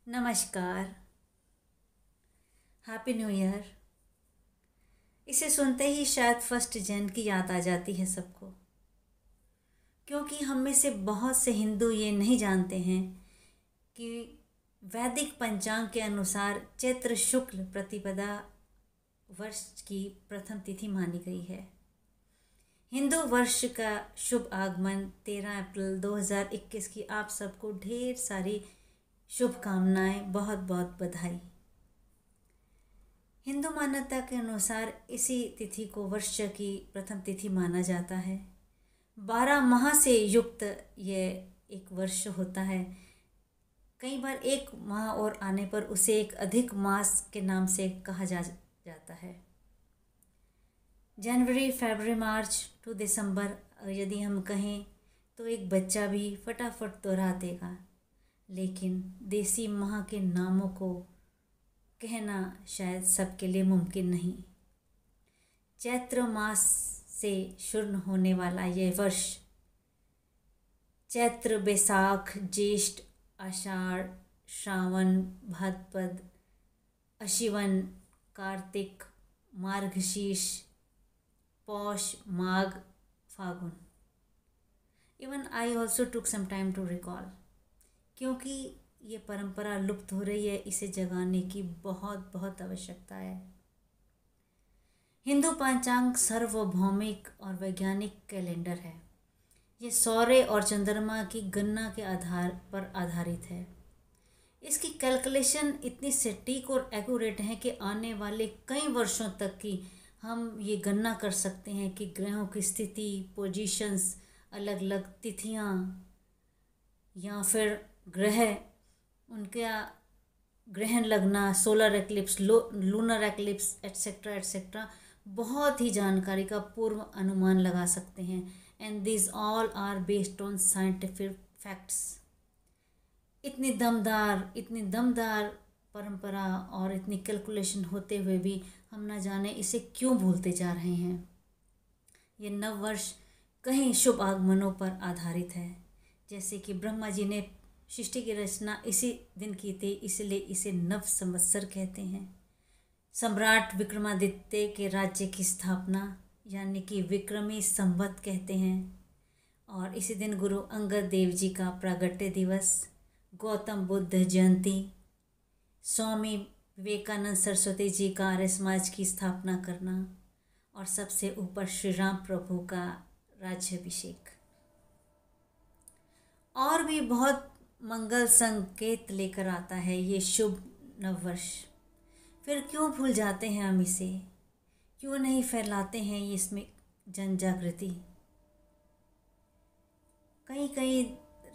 नमस्कार। Happy new year. इसे सुनते ही शायद 1 जन की याद आ जाती है सबको, क्योंकि हम में से बहुत से हिंदू ये नहीं जानते हैं कि वैदिक पंचांग के अनुसार चैत्र शुक्ल प्रतिपदा वर्ष की प्रथम तिथि मानी गई है। हिंदू वर्ष का शुभ आगमन 13 अप्रैल 2021 की आप सबको ढेर सारी शुभकामनाएं, बहुत बहुत बधाई। हिंदू मान्यता के अनुसार इसी तिथि को वर्ष की प्रथम तिथि माना जाता है। 12 माह से युक्त ये एक वर्ष होता है। कई बार एक माह और आने पर उसे एक अधिक मास के नाम से कहा जाता है। जनवरी, फरवरी, मार्च टू दिसंबर यदि हम कहें तो एक बच्चा भी फटाफट दोहरा देगा, लेकिन देसी माह के नामों को कहना शायद सबके लिए मुमकिन नहीं। चैत्र मास से शुरू होने वाला यह वर्ष Chaitra, Baisakh, Jyeshtha, Ashadh, Shravan, Bhadrapad, Ashwin, Kartik, Margashirsha, Paush, Magh, Phagun. Even I also took some time to recall, क्योंकि ये परंपरा लुप्त हो रही है। इसे जगाने की बहुत बहुत आवश्यकता है। हिंदू पंचांग सार्वभौमिक और वैज्ञानिक कैलेंडर है। ये सौर्य और चंद्रमा की गणना के आधार पर आधारित है। इसकी कैलकुलेशन इतनी सटीक और एक्यूरेट है कि आने वाले कई वर्षों तक की हम ये गणना कर सकते हैं कि ग्रहों की स्थिति, पोजीशंस, अलग अलग तिथियां या फिर ग्रह, उनका ग्रहण लगना, solar eclipse, lunar eclipse, et cetera et cetera, बहुत ही जानकारी का पूर्व अनुमान लगा सकते हैं। And this all are based on scientific facts. इतनी दमदार परंपरा और इतनी कैलकुलेशन होते हुए भी हम न जाने इसे क्यों भूलते जा रहे हैं। ये नव वर्ष कई शुभ आगमनों पर आधारित है। जैसे कि ब्रह्मा जी ने सृष्टि की रचना इसी दिन की थी, इसलिए इसे नव संवत्सर कहते हैं। सम्राट विक्रमादित्य के राज्य की स्थापना यानी कि विक्रमी संवत कहते हैं। और इसी दिन गुरु अंगद देव जी का प्रागट्य दिवस, गौतम बुद्ध जयंती, स्वामी विवेकानंद सरस्वती जी का आर्य समाज की स्थापना करना और सबसे ऊपर श्री राम प्रभु का राज्याभिषेक। और भी बहुत मंगल संकेत लेकर आता है ये शुभ नववर्ष। फिर क्यों भूल जाते हैं हम इसे? क्यों नहीं फैलाते हैं इसमें जन जागृति? कई कई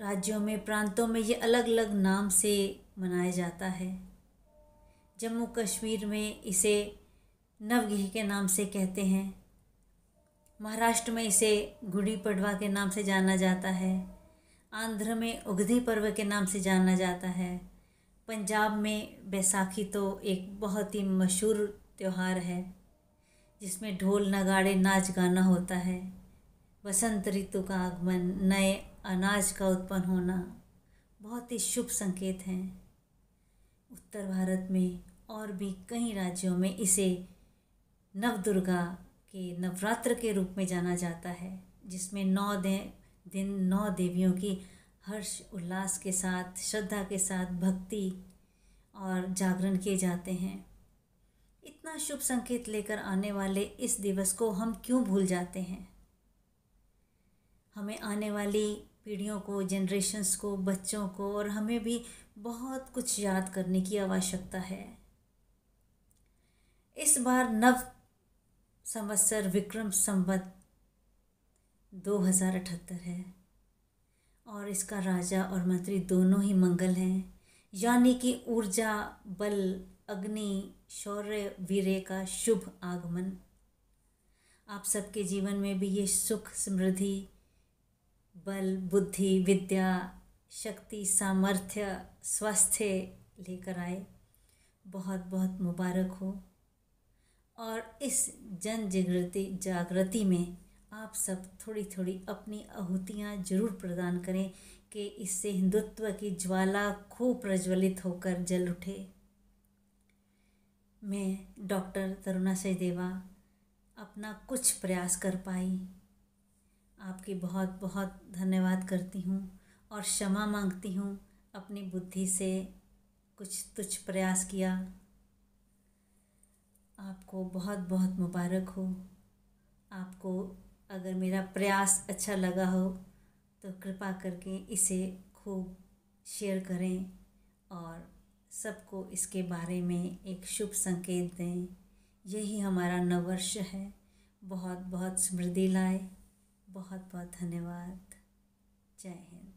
राज्यों में, प्रांतों में ये अलग अलग नाम से मनाया जाता है। जम्मू कश्मीर में इसे नवगिह के नाम से कहते हैं। महाराष्ट्र में इसे गुड़ी पड़वा के नाम से जाना जाता है। आंध्र में उगदी पर्व के नाम से जाना जाता है। पंजाब में बैसाखी तो एक बहुत ही मशहूर त्यौहार है, जिसमें ढोल नगाड़े नाच गाना होता है। बसंत ऋतु का आगमन, नए अनाज का उत्पन्न होना बहुत ही शुभ संकेत हैं। उत्तर भारत में और भी कई राज्यों में इसे नवदुर्गा के नवरात्र के रूप में जाना जाता है, जिसमें 9 दिन 9 देवियों की हर्ष उल्लास के साथ, श्रद्धा के साथ भक्ति और जागरण किए जाते हैं। इतना शुभ संकेत लेकर आने वाले इस दिवस को हम क्यों भूल जाते हैं? हमें आने वाली पीढ़ियों को, जनरेशन्स को, बच्चों को और हमें भी बहुत कुछ याद करने की आवश्यकता है। इस बार नव संवत्सर विक्रम संवत 2078 है और इसका राजा और मंत्री दोनों ही मंगल हैं, यानी कि ऊर्जा, बल, अग्नि, शौर्य, वीर्य का शुभ आगमन। आप सबके जीवन में भी ये सुख, समृद्धि, बल, बुद्धि, विद्या, शक्ति, सामर्थ्य, स्वास्थ्य लेकर आए। बहुत बहुत मुबारक हो। और इस जन जागृति में आप सब थोड़ी थोड़ी अपनी आहुतियाँ जरूर प्रदान करें, कि इससे हिंदुत्व की ज्वाला खूब प्रज्वलित होकर जल उठे। मैं डॉक्टर तरुणा सचदेवा अपना कुछ प्रयास कर पाई। आपकी बहुत बहुत धन्यवाद करती हूँ और क्षमा मांगती हूँ, अपनी बुद्धि से कुछ तुच्छ प्रयास किया। आपको बहुत बहुत मुबारक हो। आपको अगर मेरा प्रयास अच्छा लगा हो तो कृपा करके इसे खूब शेयर करें और सबको इसके बारे में एक शुभ संकेत दें। यही हमारा नववर्ष है। बहुत बहुत समृद्धि लाए। बहुत बहुत धन्यवाद। जय हिंद।